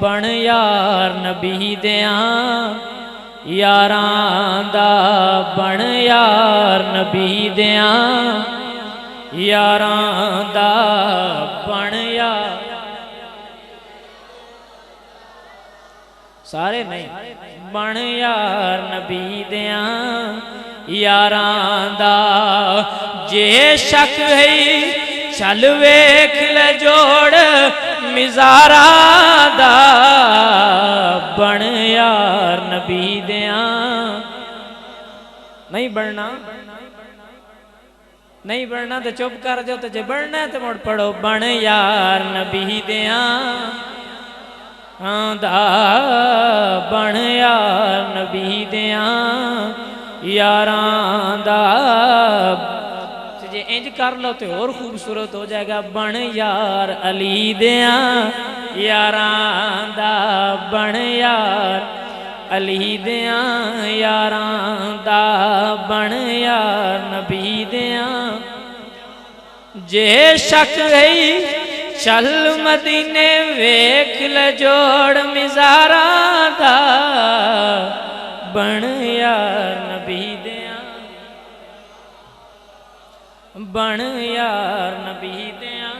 बन यार नबी दियां यारां दा बन यार नबी दियां यारां दा बन यार सारे नहीं बन यार नबी दियां यारां दा जे शक है चल वेख ले जोड़ मिजारा दा बन यार नबी दियां नहीं बनना नहीं बनना तो चुप कर जाओ तो जे बनना है तो मुड़ पढ़ो बन यार नबी दियां दा बन यार नबी दियां यारां दा जे इंज कर लो तो और खूबसूरत हो जाएगा बन यार अली दियां यारां दा बन यार अली दियां यारां दा बन यार नबी दियां जे शक है चल मदीने वेख ले जोड़ मिजारा दा बन यार नबी दियां बन यार नबी दियां